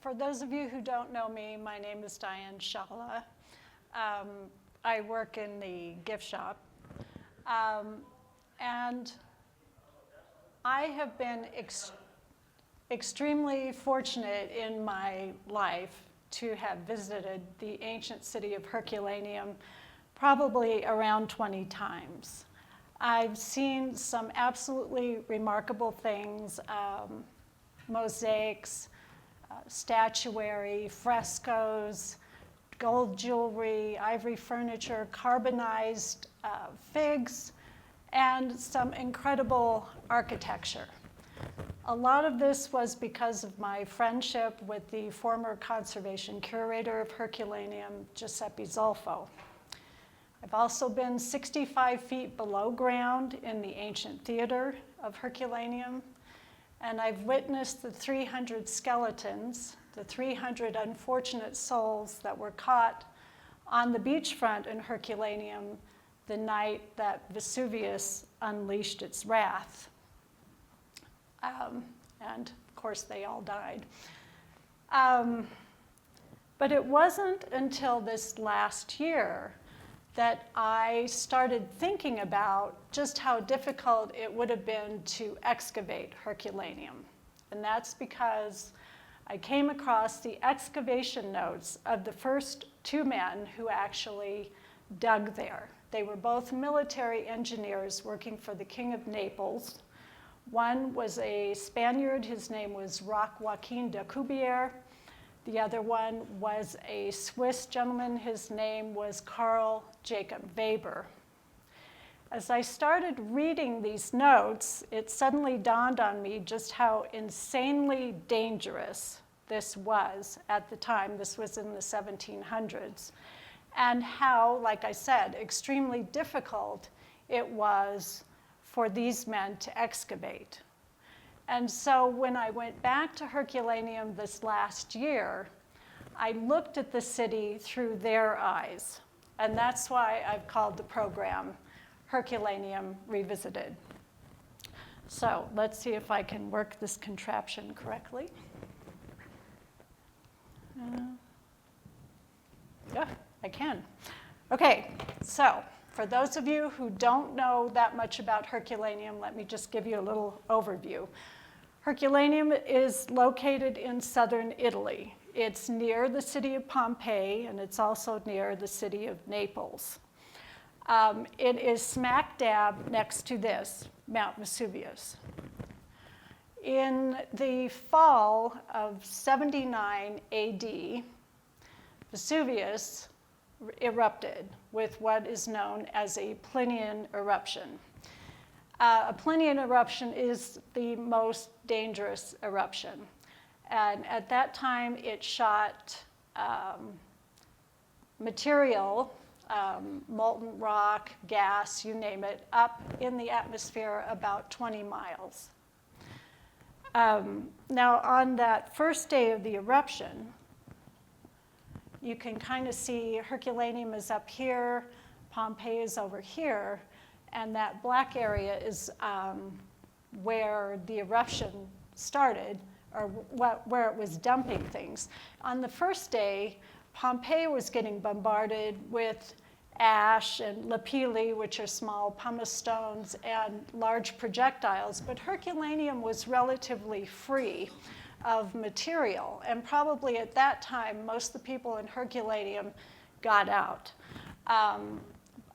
for those of you who don't know me, my name is Dianne Scialla. I work in the gift shop. And I have been extremely fortunate in my life to have visited the ancient city of Herculaneum probably around 20 times. I've seen some absolutely remarkable things, mosaics, statuary, frescoes, gold jewelry, ivory furniture, carbonized figs, and some incredible architecture. A lot of this was because of my friendship with the former conservation curator of Herculaneum, Giuseppe Zolfo. I've also been 65 feet below ground in the ancient theater of Herculaneum, and I've witnessed the 300 skeletons, the 300 unfortunate souls that were caught on the beachfront in Herculaneum the night that Vesuvius unleashed its wrath. And of course, they all died. But it wasn't until this last year that I started thinking about just how difficult it would have been to excavate Herculaneum. And that's because I came across the excavation notes of the first two men who actually dug there. They were both military engineers working for the King of Naples. One was a Spaniard, his name was Joaquin de Cubier. The other one was a Swiss gentleman, his name was Carl Jacob Weber. As I started reading these notes, it suddenly dawned on me just how insanely dangerous this was at the time. This was in the 1700s. And how, like I said, extremely difficult it was for these men to excavate. And so when I went back to Herculaneum this last year, I looked at the city through their eyes. And that's why I've called the program Herculaneum Revisited. So let's see if I can work this contraption correctly. Yeah, I can. Okay, so for those of you who don't know that much about Herculaneum, let me just give you a little overview. Herculaneum is located in southern Italy. It's near the city of Pompeii, and it's also near the city of Naples. It is smack dab next to this, Mount Vesuvius. In the fall of 79 AD, Vesuvius erupted with what is known as a Plinian eruption. A Plinian eruption is the most dangerous eruption. And at that time, it shot material, molten rock, gas, you name it, up in the atmosphere about 20 miles. Now, on that first day of the eruption, you can kind of see Herculaneum is up here, Pompeii is over here, and that black area is where the eruption started, or where it was dumping things. On the first day, Pompeii was getting bombarded with ash and lapilli, which are small pumice stones, and large projectiles, but Herculaneum was relatively free of material, and probably at that time, most of the people in Herculaneum got out.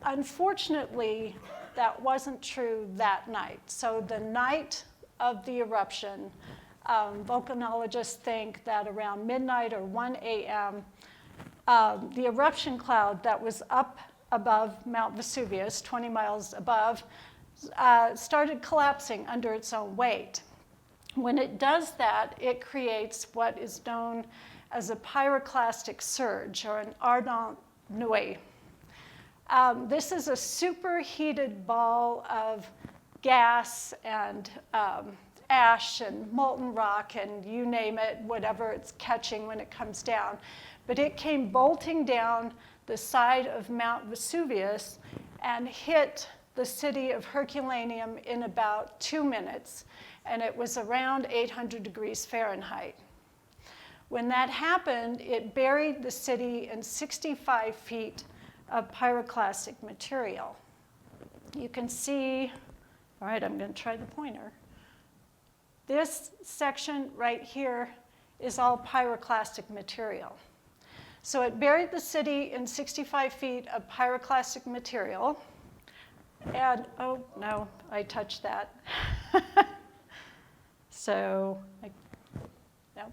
Unfortunately, that wasn't true that night. So the night of the eruption, volcanologists think that around midnight or 1 a.m., the eruption cloud that was up above Mount Vesuvius, 20 miles above, started collapsing under its own weight. When it does that, it creates what is known as a pyroclastic surge, or an ardent nuée. This is a superheated ball of gas and ash and molten rock and you name it, whatever it's catching when it comes down. But it came bolting down the side of Mount Vesuvius and hit the city of Herculaneum in about 2 minutes, and it was around 800 degrees Fahrenheit. When that happened, it buried the city in 65 feet of pyroclastic material. You can see, all right, I'm going to try the pointer. This section right here is all pyroclastic material. So it buried the city in 65 feet of pyroclastic material. And, oh, no, I touched that. So, no.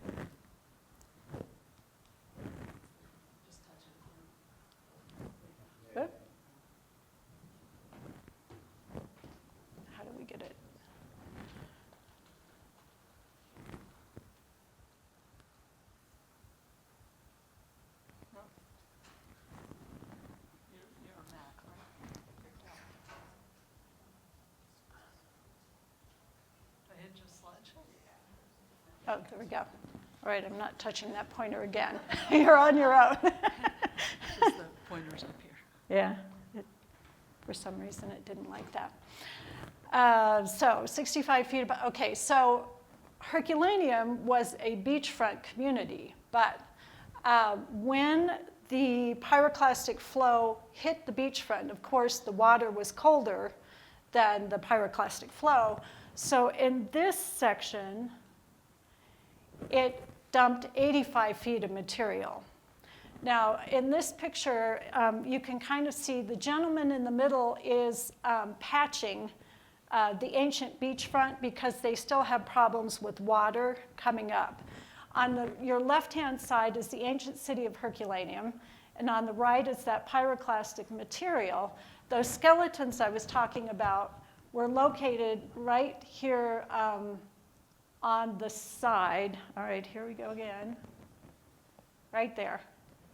Good. How do we get it? Oh, there we go. All right, I'm not touching that pointer again. You're on your own. Just the pointer's up here. Yeah, for some reason it didn't like that. So 65 feet, okay, so Herculaneum was a beachfront community, but when the pyroclastic flow hit the beachfront, of course the water was colder than the pyroclastic flow. So in this section, it dumped 85 feet of material. Now, in this picture, you can kind of see the gentleman in the middle is patching the ancient beachfront because they still have problems with water coming up. On your left-hand side is the ancient city of Herculaneum, and on the right is that pyroclastic material. Those skeletons I was talking about were located right here on the side. All right, here we go again. Right there.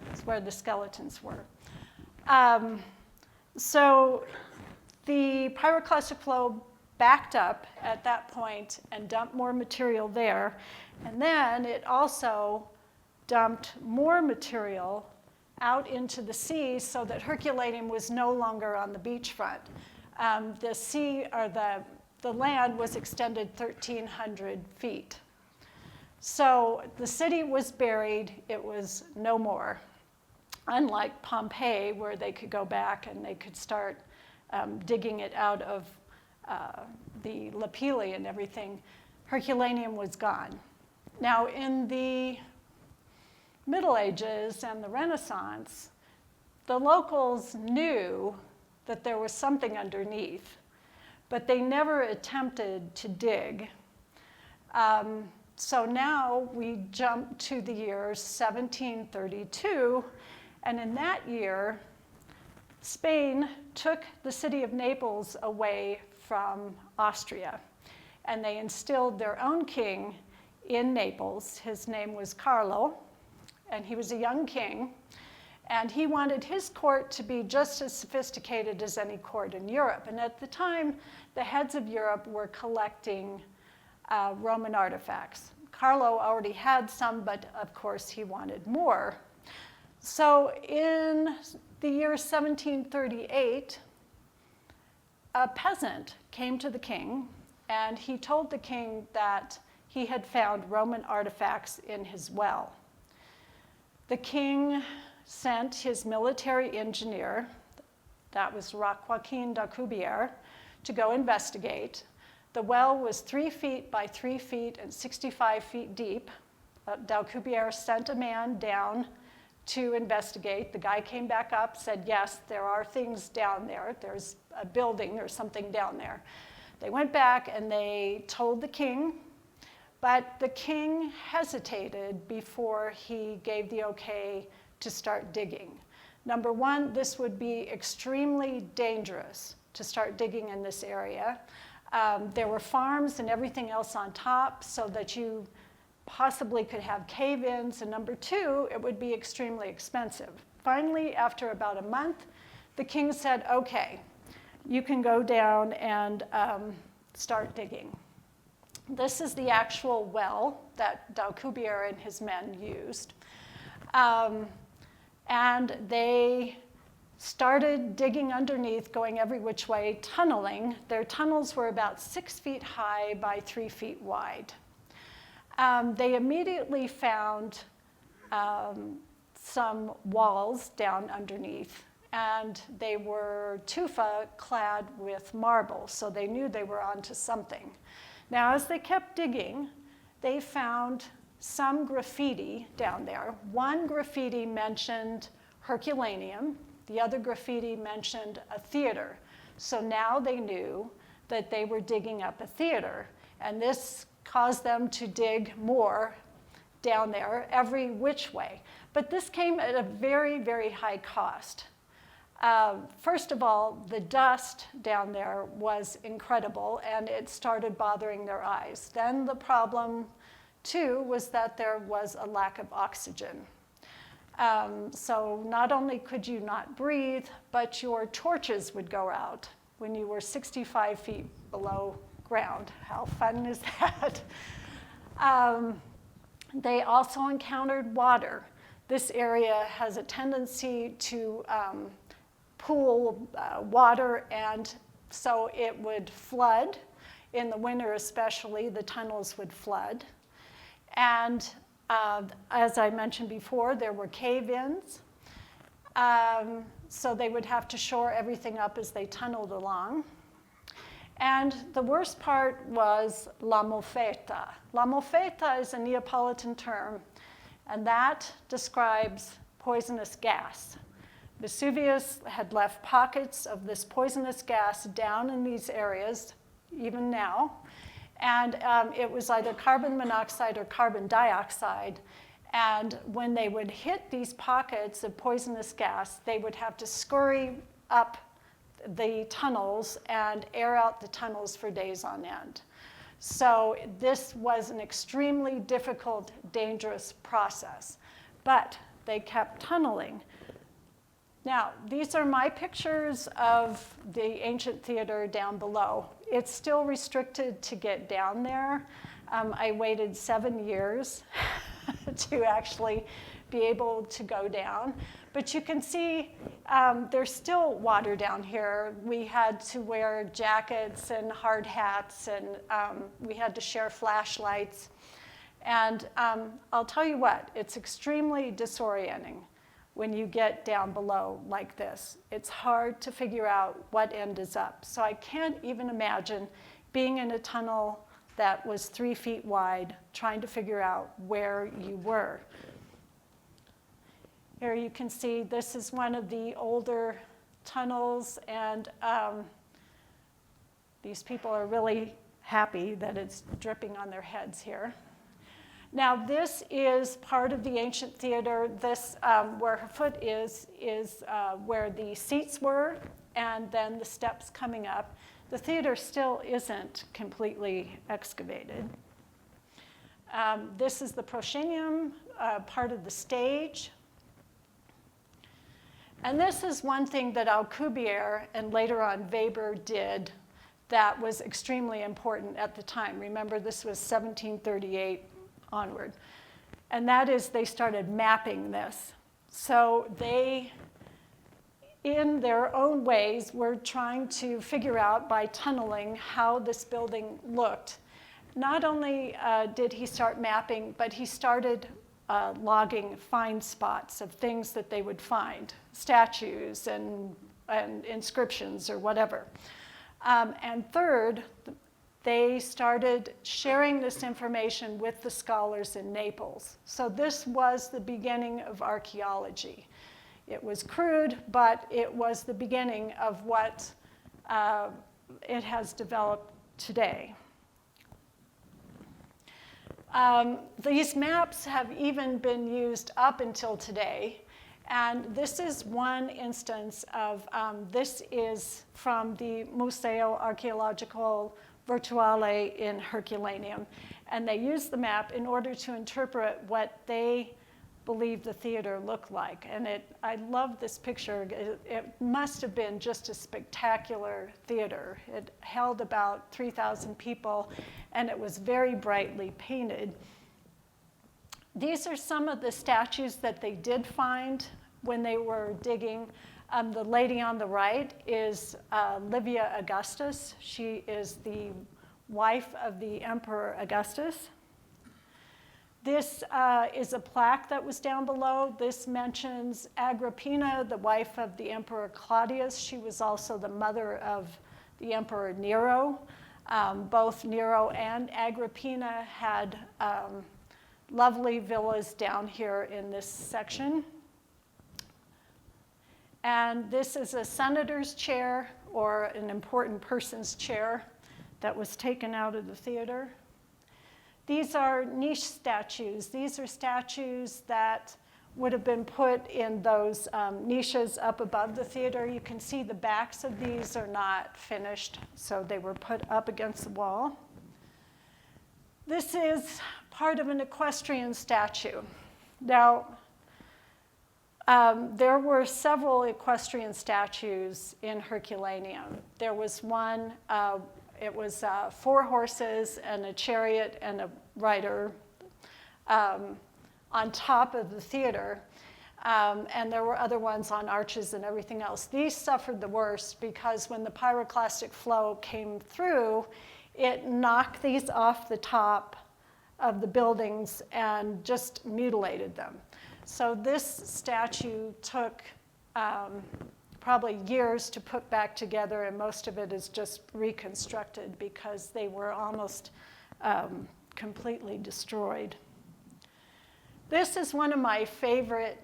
That's where the skeletons were. So the pyroclastic flow backed up at that point and dumped more material there. And then it also dumped more material out into the sea so that Herculaneum was no longer on the beachfront. The sea, or the land was extended 1,300 feet. So the city was buried, it was no more. Unlike Pompeii, where they could go back and they could start digging it out of the lapilli and everything, Herculaneum was gone. Now in the Middle Ages and the Renaissance, the locals knew that there was something underneath, but they never attempted to dig. So now we jump to the year 1732, and in that year, Spain took the city of Naples away from Austria, and they instilled their own king in Naples. His name was Carlo, and he was a young king, and he wanted his court to be just as sophisticated as any court in Europe. And at the time, the heads of Europe were collecting Roman artifacts. Carlo already had some, but of course he wanted more. So in the year 1738, a peasant came to the king, and he told the king that he had found Roman artifacts in his well. The king sent his military engineer, that was Joaquin d'Alcubierre, to go investigate. The well was 3 feet by 3 feet and 65 feet deep. D'Alcubierre sent a man down to investigate. The guy came back up, said, yes, there are things down there. There's a building, there's something down there. They went back and they told the king, but the king hesitated before he gave the okay to start digging. Number one, this would be extremely dangerous to start digging in this area. There were farms and everything else on top so that you possibly could have cave-ins. And number two, it would be extremely expensive. Finally, after about a month, the king said, okay, you can go down and start digging. This is the actual well that d'Alcubierre and his men used. And they started digging underneath, going every which way, tunneling. Their tunnels were about 6 feet high by 3 feet wide. They immediately found some walls down underneath, and they were tufa clad with marble, so they knew they were onto something. Now, as they kept digging, they found some graffiti down there. One graffiti mentioned Herculaneum, the other graffiti mentioned a theater. So now they knew that they were digging up a theater, and this caused them to dig more down there every which way. But this came at a very, very high cost. First of all, the dust down there was incredible, and it started bothering their eyes. Then the problem, too, was that there was a lack of oxygen. So not only could you not breathe, but your torches would go out when you were 65 feet below ground. How fun is that? They also encountered water. This area has a tendency to pool water, and so it would flood. In the winter especially, the tunnels would flood. And as I mentioned before, there were cave-ins. So they would have to shore everything up as they tunneled along. And the worst part was la mofeta. La mofeta is a Neapolitan term, and that describes poisonous gas. Vesuvius had left pockets of this poisonous gas down in these areas, even now, and it was either carbon monoxide or carbon dioxide. And when they would hit these pockets of poisonous gas, they would have to scurry up the tunnels and air out the tunnels for days on end. So this was an extremely difficult, dangerous process. But they kept tunneling. Now, these are my pictures of the ancient theater down below. It's still restricted to get down there. I waited 7 years to actually be able to go down. But you can see there's still water down here. We had to wear jackets and hard hats, and we had to share flashlights. And I'll tell you what, it's extremely disorienting when you get down below like this. It's hard to figure out what end is up. So I can't even imagine being in a tunnel that was 3 feet wide, trying to figure out where you were. Here you can see this is one of the older tunnels, and these people are really happy that it's dripping on their heads here. Now this is part of the ancient theater. This, where her foot is where the seats were, and then the steps coming up. The theater still isn't completely excavated. This is the proscenium, part of the stage. And this is one thing that Alcubierre and later on Weber did that was extremely important at the time. Remember, this was 1738 onward. And that is they started mapping this. So they, in their own ways, were trying to figure out by tunneling how this building looked. Not only did he start mapping, but he started logging find spots of things that they would find, statues and inscriptions or whatever. And third, they started sharing this information with the scholars in Naples. So this was the beginning of archaeology. It was crude, but it was the beginning of what it has developed today. These maps have even been used up until today. And this is one instance of, this is from the Museo Archeologico Virtuale in Herculaneum. And they used the map in order to interpret what they believe the theater looked like. And I love this picture. It must have been just a spectacular theater. It held about 3,000 people, and it was very brightly painted. These are some of the statues that they did find when they were digging. The lady on the right is Livia Augustus. She is the wife of the Emperor Augustus. This is a plaque that was down below. This mentions Agrippina, the wife of the Emperor Claudius. She was also the mother of the Emperor Nero. Both Nero and Agrippina had lovely villas down here in this section. And this is a senator's chair or an important person's chair that was taken out of the theater. These are niche statues. These are statues that would have been put in those niches up above the theater. You can see the backs of these are not finished, so they were put up against the wall. This is part of an equestrian statue. Now, there were several equestrian statues in Herculaneum. There was one, it was 4 horses and a chariot and a rider on top of the theater. And there were other ones on arches and everything else. These suffered the worst because when the pyroclastic flow came through, it knocked these off the top of the buildings and just mutilated them. So this statue took probably years to put back together, and most of it is just reconstructed because they were almost completely destroyed. This is one of my favorite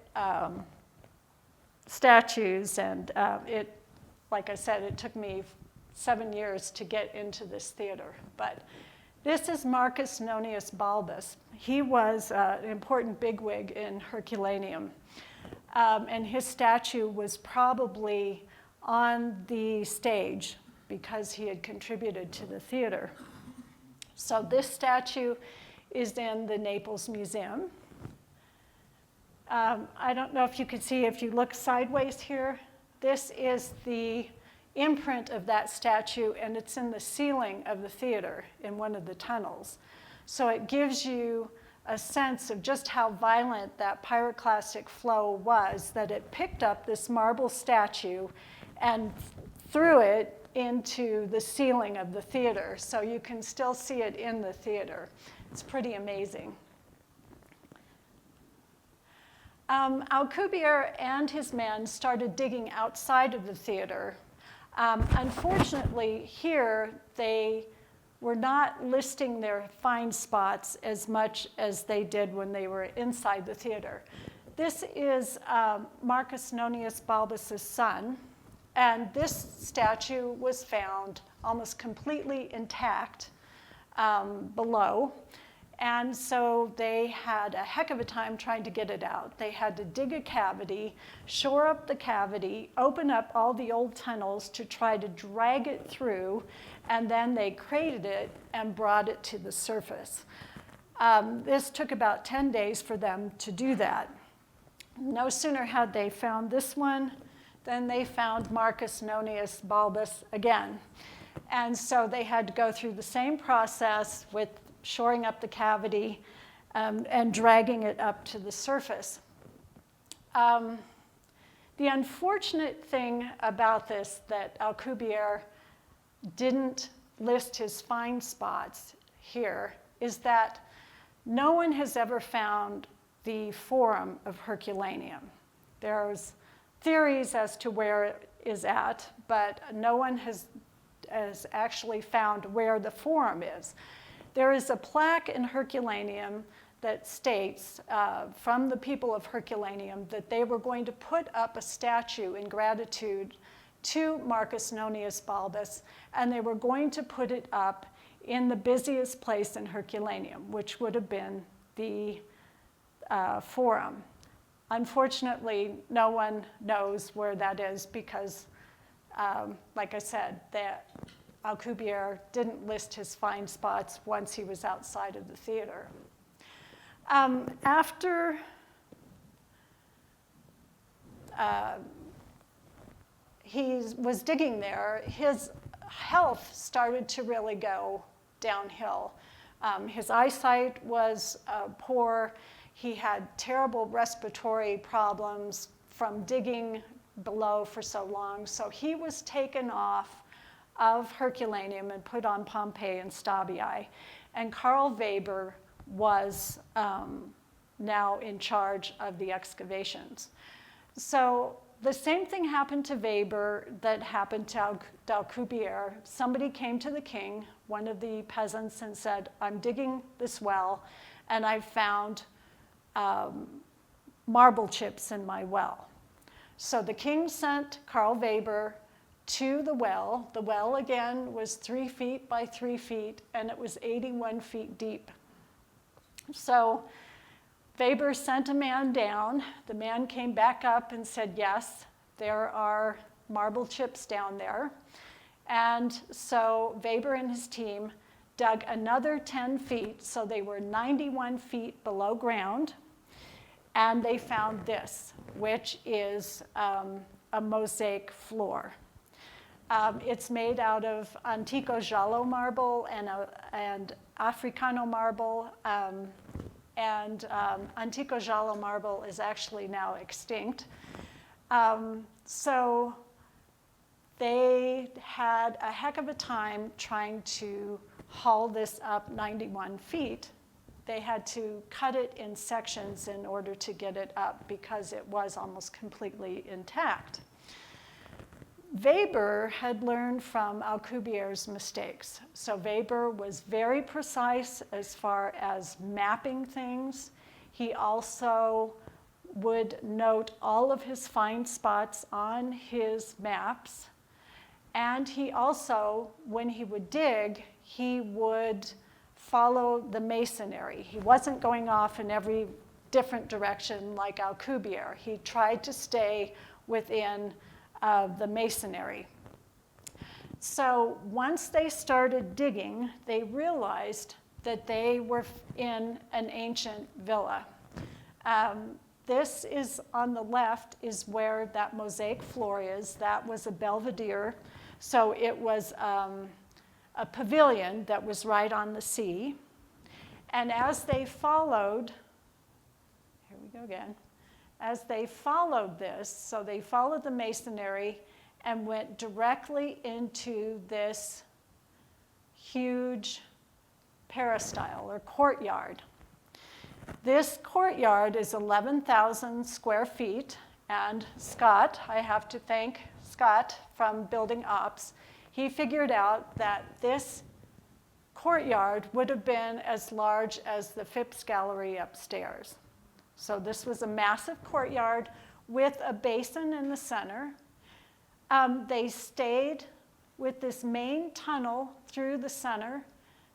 statues, and like I said, it took me 7 years to get into this theater. But this is Marcus Nonius Balbus. He was an important bigwig in Herculaneum, and his statue was probably on the stage because he had contributed to the theater. So this statue is in the Naples Museum. I don't know if you can see, if you look sideways here, this is the imprint of that statue, and it's in the ceiling of the theater in one of the tunnels. So it gives you a sense of just how violent that pyroclastic flow was, that it picked up this marble statue and threw it into the ceiling of the theater. So you can still see it in the theater. It's pretty amazing. Alcubierre and his men started digging outside of the theater. Unfortunately, here they were not listing their find spots as much as they did when they were inside the theater. This is Marcus Nonius Balbus' son, and this statue was found almost completely intact below. And so they had a heck of a time trying to get it out. They had to dig a cavity, shore up the cavity, open up all the old tunnels to try to drag it through, and then they crated it and brought it to the surface. This took about 10 days for them to do that. No sooner had they found this one than they found Marcus Nonius Balbus again. And so they had to go through the same process with shoring up the cavity and dragging it up to the surface. The unfortunate thing about this that Alcubierre didn't list his find spots here is that no one has ever found the Forum of Herculaneum. There's theories as to where it is at, but no one has actually found where the Forum is. There is a plaque in Herculaneum that states from the people of Herculaneum that they were going to put up a statue in gratitude to Marcus Nonius Balbus, and they were going to put it up in the busiest place in Herculaneum, which would have been the Forum. Unfortunately, no one knows where that is because, like I said, that Alcubierre didn't list his find spots once he was outside of the theater. After he was digging there, his health started to really go downhill. His eyesight was poor. He had terrible respiratory problems from digging below for so long. So he was taken off of Herculaneum and put on Pompeii and Stabii. And Karl Weber was now in charge of the excavations. So the same thing happened to Weber that happened to Alcubierre. Somebody came to the king, one of the peasants, and said, I'm digging this well, and I found marble chips in my well. So the king sent Karl Weber to the well. The well, again, was 3 feet by 3 feet, and it was 81 feet deep. So Weber sent a man down. The man came back up and said, yes, there are marble chips down there. And so Weber and his team dug another 10 feet, so they were 91 feet below ground, and they found this, which is a mosaic floor. It's made out of Antico Giallo marble and Africano marble, and Antico Giallo marble is actually now extinct. So they had a heck of a time trying to haul this up 91 feet. They had to cut it in sections in order to get it up because it was almost completely intact. Weber had learned from Alcubierre's mistakes. So Weber was very precise as far as mapping things. He also would note all of his fine spots on his maps. And he also, when he would dig, he would follow the masonry. He wasn't going off in every different direction like Alcubierre. He tried to stay within the masonry. So once they started digging, they realized that they were in an ancient villa. This is on the left is where that mosaic floor is. That was a belvedere. So it was a pavilion that was right on the sea. And as they followed, here we go again, as they followed this, so they followed the masonry and went directly into this huge peristyle or courtyard. This courtyard is 11,000 square feet, and Scott, I have to thank Scott from Building Ops, he figured out that this courtyard would have been as large as the Phipps Gallery upstairs. So this was a massive courtyard with a basin in the center. They stayed with this main tunnel through the center.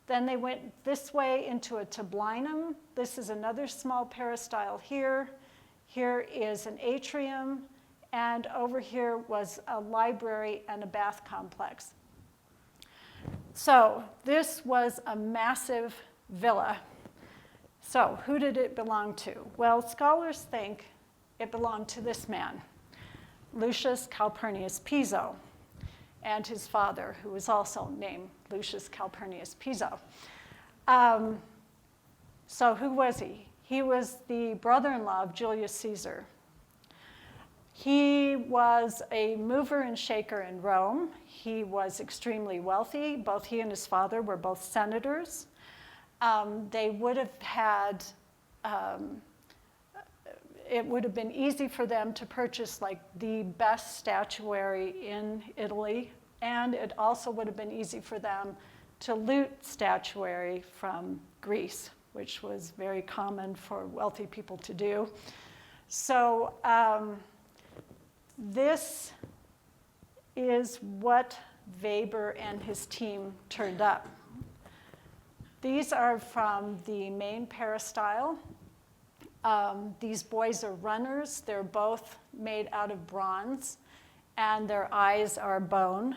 Then they went this way into a tablinum. This is another small peristyle here. Here is an atrium. And over here was a library and a bath complex. So this was a massive villa. So who did it belong to? Well, scholars think it belonged to this man, Lucius Calpurnius Piso, and his father, who was also named Lucius Calpurnius Piso. So who was he? He was the brother-in-law of Julius Caesar. He was a mover and shaker in Rome. He was extremely wealthy. Both he and his father were both senators. They would have had, it would have been easy for them to purchase like the best statuary in Italy, and it also would have been easy for them to loot statuary from Greece, which was very common for wealthy people to do. So this is what Weber and his team turned up. These are from the main peristyle. These boys are runners. They're both made out of bronze, and their eyes are bone.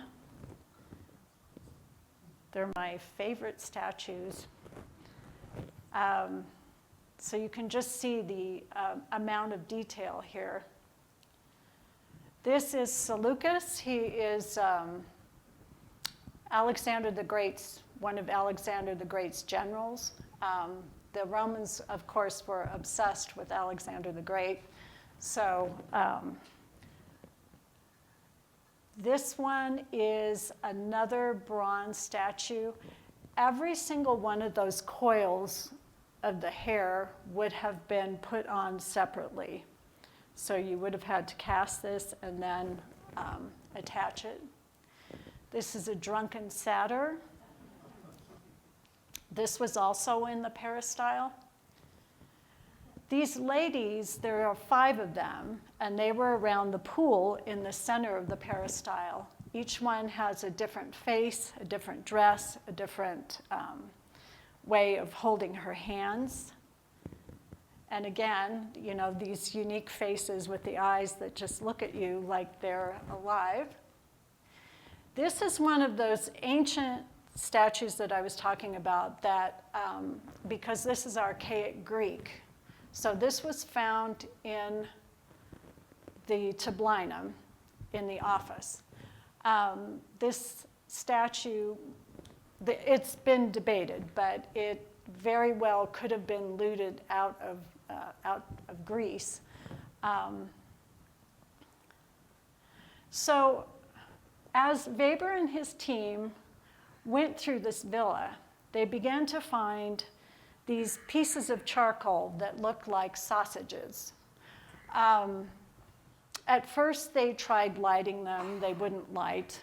They're my favorite statues. So you can just see the amount of detail here. This is Seleucus. He is Alexander the Great's, one of Alexander the Great's generals. The Romans, of course, were obsessed with Alexander the Great. So this one is another bronze statue. Every single one of those coils of the hair would have been put on separately. So you would have had to cast this and then attach it. This is a drunken satyr. This was also in the peristyle. These ladies, there are 5 of them, and they were around the pool in the center of the peristyle. Each one has a different face, a different dress, a different way of holding her hands. And again, you know, these unique faces with the eyes that just look at you like they're alive. This is one of those ancient statues that I was talking about that, because this is archaic Greek. So this was found in the tablinum in the office. This statue, it's been debated, but it very well could have been looted out of Greece. So as Weber and his team went through this villa, they began to find these pieces of charcoal that looked like sausages. At first, they tried lighting them. They wouldn't light.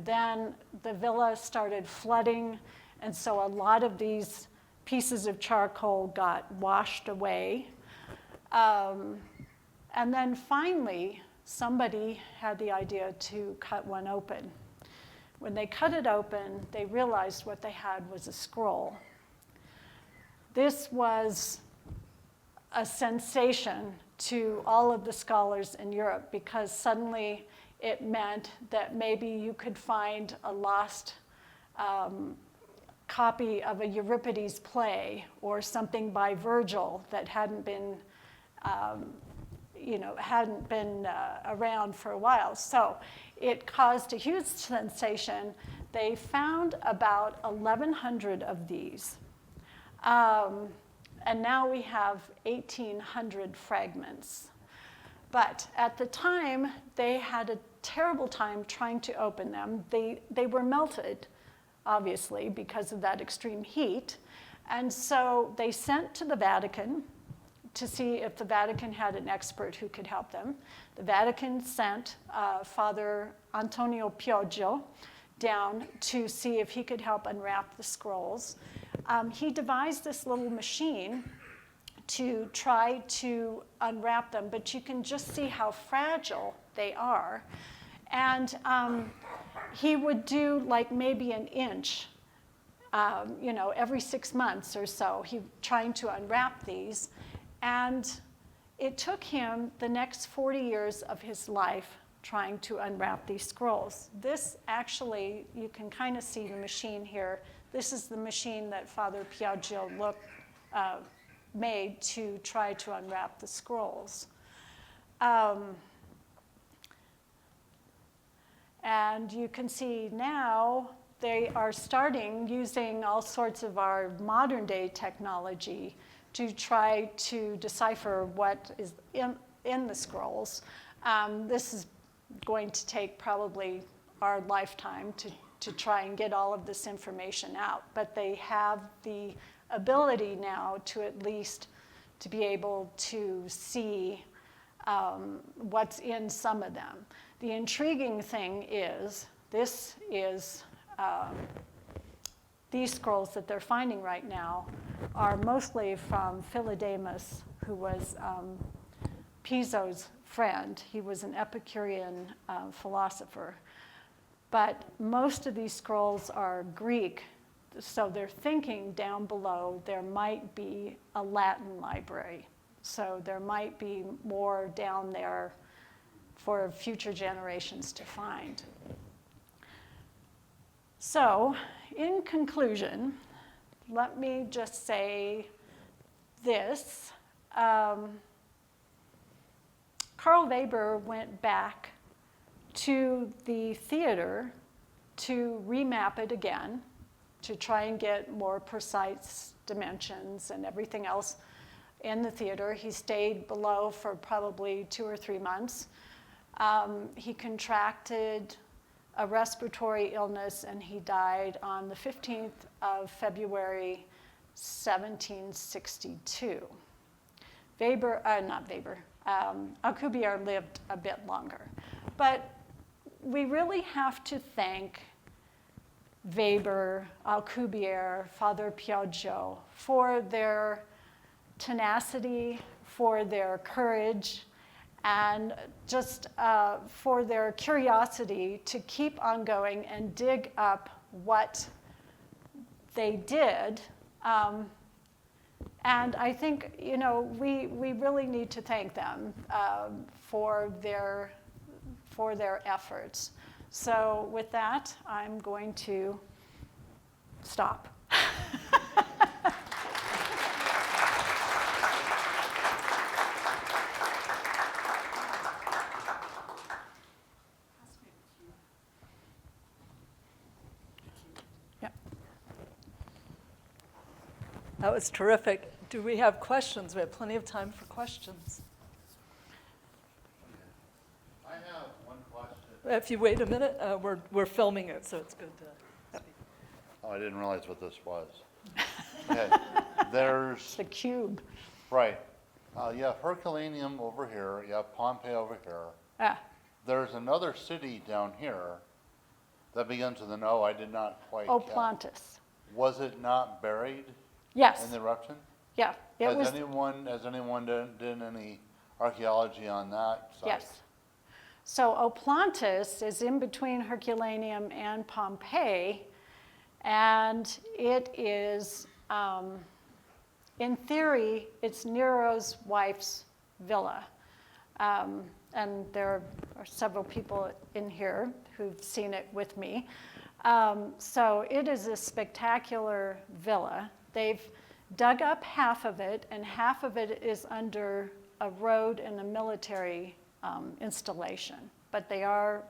Then the villa started flooding, and so a lot of these pieces of charcoal got washed away. And then finally, somebody had the idea to cut one open. When they cut it open, they realized what they had was a scroll. This was a sensation to all of the scholars in Europe because suddenly it meant that maybe you could find a lost copy of a Euripides play or something by Virgil that hadn't been around for a while. So it caused a huge sensation. They found about 1,100 of these. And now we have 1,800 fragments. But at the time, they had a terrible time trying to open them. They were melted, obviously, because of that extreme heat. And so they sent to the Vatican to see if the Vatican had an expert who could help them. The Vatican sent Father Antonio Pioggia down to see if he could help unwrap the scrolls. He devised this little machine to try to unwrap them, but you can just see how fragile they are. And he would do like maybe an inch, every 6 months or so, trying to unwrap these. And it took him the next 40 years of his life trying to unwrap these scrolls. This actually, you can kind of see the machine here. This is the machine that Father Pioggia made to try to unwrap the scrolls. And you can see now they are starting using all sorts of our modern day technology to try to decipher what is in the scrolls. This is going to take probably our lifetime to try and get all of this information out. But they have the ability now to at least to be able to see what's in some of them. The intriguing thing is, these scrolls that they're finding right now are mostly from Philodemus, who was Piso's friend. He was an Epicurean philosopher. But most of these scrolls are Greek, so they're thinking down below there might be a Latin library. So there might be more down there for future generations to find. So, in conclusion, let me just say this. Carl Weber went back to the theater to remap it again, to try and get more precise dimensions and everything else in the theater. He stayed below for probably 2 or 3 months. He contracted a respiratory illness and he died on the 15th of February, 1762. Alcubierre lived a bit longer. But we really have to thank Weber, Alcubierre, Father Piaggio for their tenacity, for their courage, and just for their curiosity to keep on going and dig up what they did. And I think, we really need to thank them for their efforts. So with that, I'm going to stop. That was terrific. Do we have questions? We have plenty of time for questions. I have one question. If you wait a minute, we're filming it, so it's good to speak. Oh, I didn't realize what this was. Okay, there's, The cube. right, you have Herculaneum over here, you have Pompeii over here. There's another city down here that begins with an O, I did not quite catch. Oplantis. Was it not buried Yes. in the eruption? Yeah. It was. Has anyone done any archaeology on that site? Yes. So Oplantis is in between Herculaneum and Pompeii, and it is, in theory, it's Nero's wife's villa. And there are several people in here who've seen it with me. So it is a spectacular villa. They've dug up half of it, and half of it is under a road and a military installation. But they are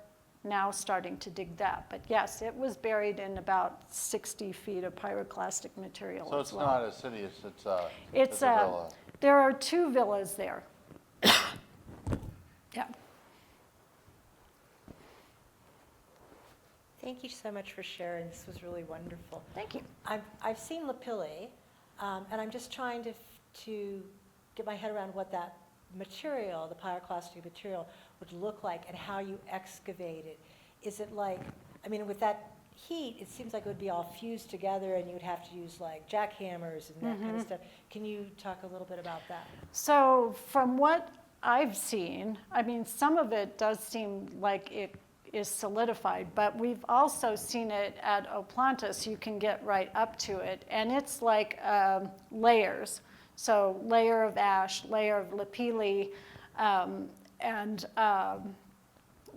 now starting to dig that. But yes, it was buried in about 60 feet of pyroclastic material So as it's well. not a city, it's a villa. There are 2 villas there. Yeah. Thank you so much for sharing. This was really wonderful. Thank you. I've seen La Pile, and I'm just trying to get my head around what that material, the pyroclastic material, would look like and how you excavate it. Is it like, with that heat, it seems like it would be all fused together and you'd have to use like jackhammers and that kind of stuff. Can you talk a little bit about that? So from what I've seen, some of it does seem like it is solidified, but we've also seen it at Oplantis. You can get right up to it, and it's like layers. So layer of ash, layer of lapilli,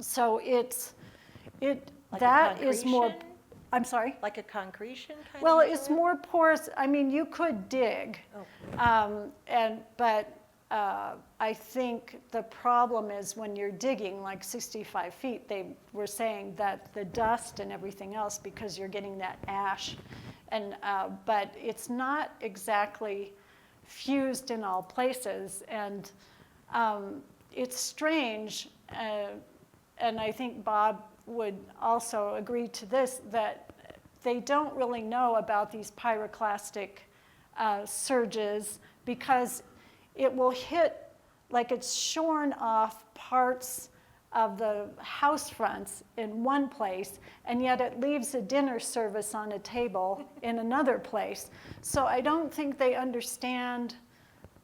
so Like that is more. concretion? I'm sorry. Like a concretion kind Well, of it's material? more porous. You could dig, but I think the problem is when you're digging like 65 feet, they were saying that the dust and everything else, because you're getting that ash, but it's not exactly fused in all places, and it's strange, and I think Bob would also agree to this, that they don't really know about these pyroclastic surges because it will hit, like it's shorn off parts of the house fronts in one place, and yet it leaves a dinner service on a table in another place. So I don't think they understand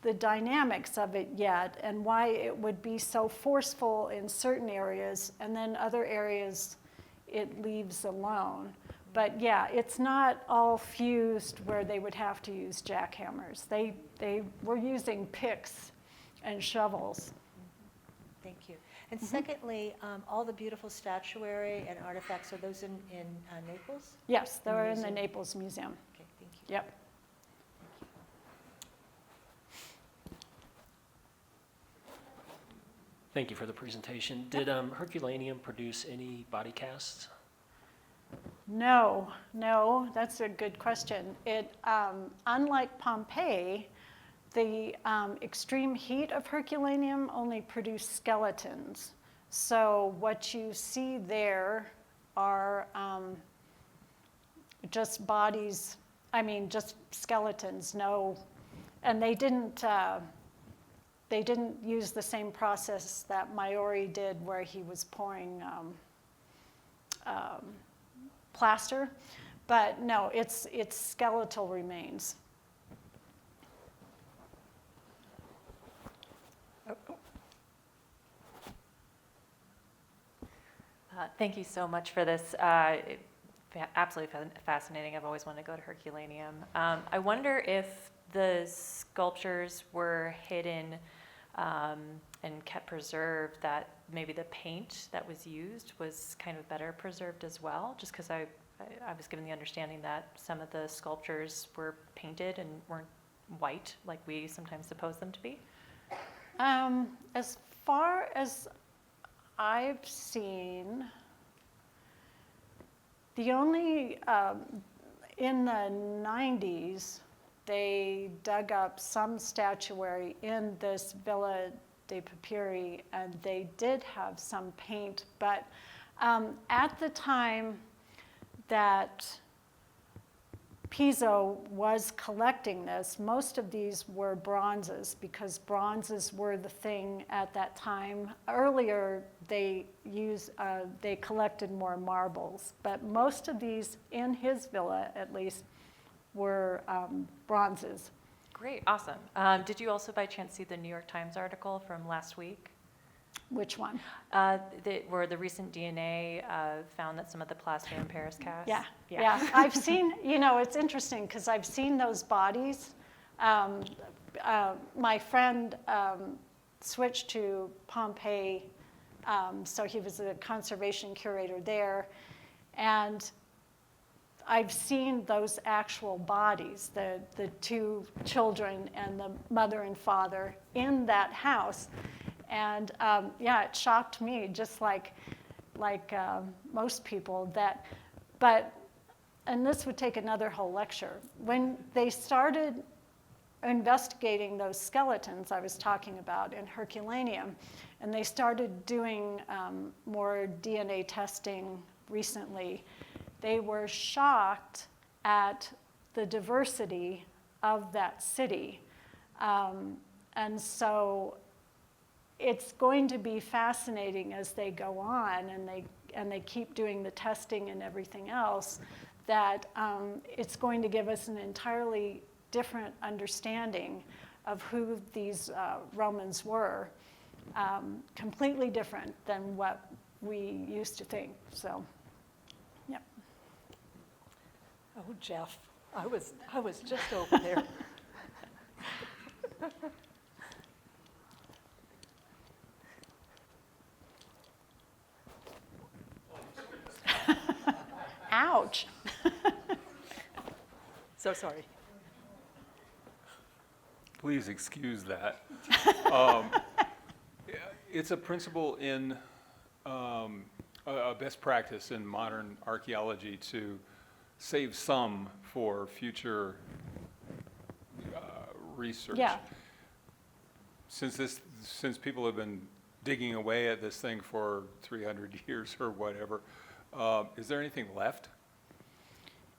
the dynamics of it yet and why it would be so forceful in certain areas, and then other areas it leaves alone. But yeah, it's not all fused where they would have to use jackhammers. They were using picks and shovels. Thank you. And secondly, all the beautiful statuary and artifacts, are those in Naples? Yes, In the they're in the museum? Naples Museum. Okay, thank you. Yep. Thank you for the presentation. Did Herculaneum produce any body casts? No, that's a good question. It, unlike Pompeii, the extreme heat of Herculaneum only produced skeletons. So what you see there are just bodies. I mean, just skeletons, no, and they didn't use the same process that Maori did where he was pouring plaster, but no, it's skeletal remains. Thank you so much for this. Absolutely fascinating. I've always wanted to go to Herculaneum. I wonder if the sculptures were hidden and kept preserved, that maybe the paint that was used was kind of better preserved as well, just because I was given the understanding that some of the sculptures were painted and weren't white like we sometimes suppose them to be. As far as I've seen, the only, in the 90s, they dug up some statuary in this Villa dei Papiri, and they did have some paint, but at the time that Piso was collecting this, most of these were bronzes, because bronzes were the thing at that time. Earlier, they collected more marbles, but most of these, in his villa at least, were bronzes. Great, awesome. Did you also by chance see the New York Times article from last week? Which one? Where the recent DNA found that some of the plaster in Paris cast? Yeah. I've seen, it's interesting because I've seen those bodies. My friend switched to Pompeii, so he was a conservation curator there. And I've seen those actual bodies, the two children and the mother and father in that house. And it shocked me, just like most people, and this would take another whole lecture. When they started investigating those skeletons I was talking about in Herculaneum, and they started doing more DNA testing recently, they were shocked at the diversity of that city. And so it's going to be fascinating as they go on and they keep doing the testing and everything else, that it's going to give us an entirely different understanding of who these Romans were, completely different than what we used to think. So, yeah. Oh, Jeff, I was just over there. Ouch. So sorry. Please excuse that. It's a principle in a best practice in modern archaeology to save some for future research. Yeah. Since people have been digging away at this thing for 300 years or whatever, is there anything left?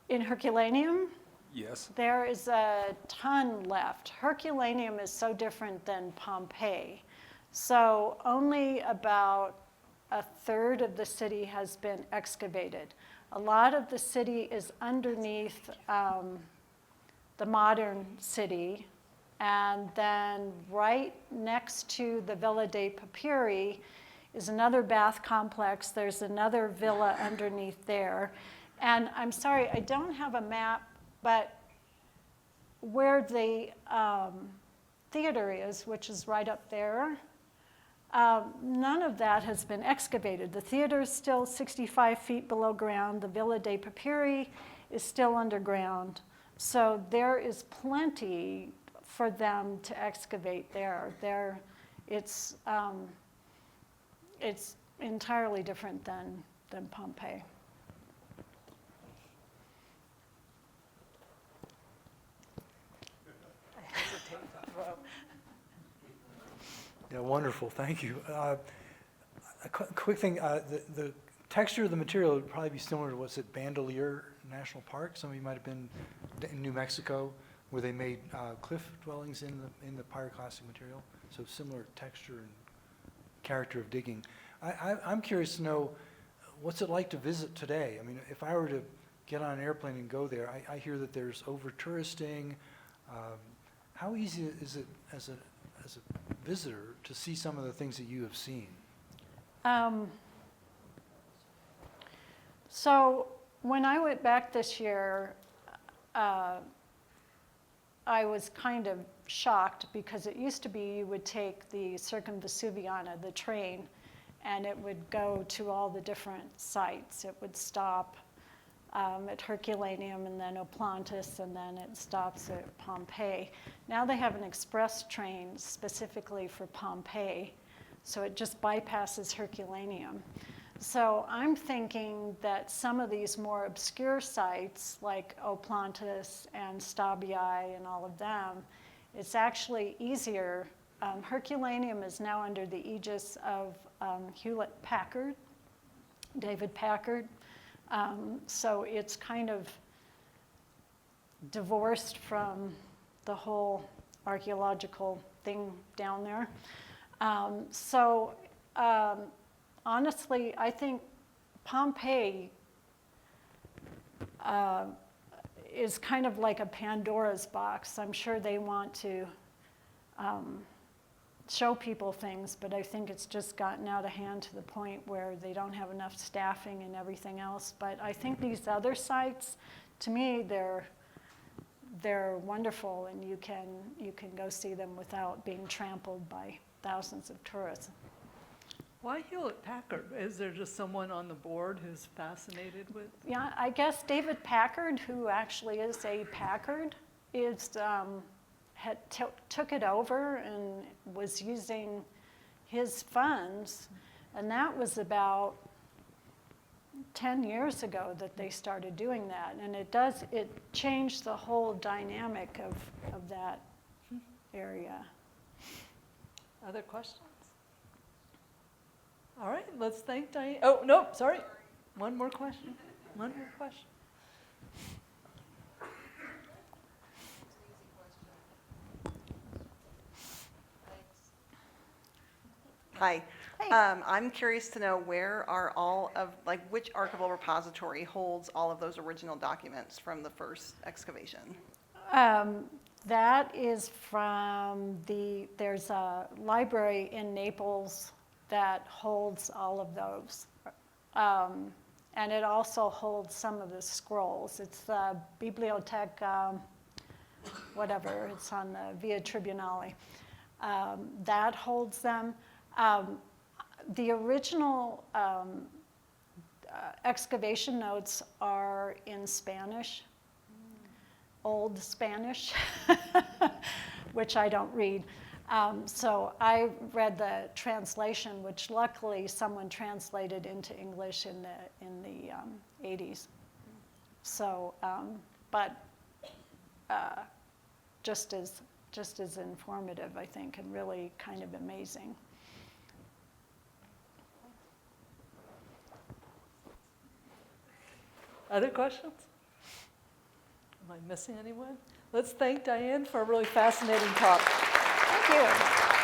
In Herculaneum, Yes. there is a ton left. Herculaneum is so different than Pompeii. So only about a third of the city has been excavated. A lot of the city is underneath the modern city. And then right next to the Villa dei Papiri is another bath complex. There's another villa underneath there. And I'm sorry, I don't have a map, but where the theater is, which is right up there, none of that has been excavated. The theater is still 65 feet below ground. The Villa dei Papiri is still underground. So there is plenty for them to excavate there. It's entirely different than Pompeii. I hesitate to throw. Yeah, wonderful, thank you. A quick thing, the texture of the material would probably be similar to what's at Bandelier national park. Some of you might have been in New Mexico, where they made cliff dwellings in the pyroclastic material. So similar texture and character of digging. I'm curious to know, what's it like to visit today? I mean, if I were to get on an airplane and go there, I hear that there's over-touristing. How easy is it as a visitor to see some of the things that you have seen? So when I went back this year, I was kind of shocked because it used to be you would take the Circumvesuviana, the train, and it would go to all the different sites. It would stop at Herculaneum and then Oplantis, and then it stops at Pompeii. Now they have an express train specifically for Pompeii, so it just bypasses Herculaneum. So I'm thinking that some of these more obscure sites, like Oplantis and Stabii and all of them, it's actually easier. Herculaneum is now under the aegis of Hewlett-Packard, David Packard. So it's kind of divorced from the whole archaeological thing down there. Honestly, I think Pompeii is kind of like a Pandora's box. I'm sure they want to show people things, but I think it's just gotten out of hand to the point where they don't have enough staffing and everything else. But I think these other sites, to me, they're wonderful, and you can go see them without being trampled by thousands of tourists. Why Hewlett-Packard? Is there just someone on the board who's fascinated with? Yeah, I guess David Packard, who actually is a Packard, took it over and was using his funds, and that was about 10 years ago that they started doing that, and it changed the whole dynamic of that area. Other questions? All right, let's thank Dianne. Oh, no, sorry. One more question. One more question. Hi. Hey. I'm curious to know which archival repository holds all of those original documents from the first excavation? That is from there's a library in Naples that holds all of those. And it also holds some of the scrolls. It's the Biblioteca, whatever, it's on the Via Tribunale. That holds them. The original excavation notes are in Spanish, Old Spanish, which I don't read. So I read the translation, which luckily someone translated into English in the 80s. So, just as informative, I think, and really kind of amazing. Other questions? Am I missing anyone? Let's thank Dianne for a really fascinating talk. Thank you.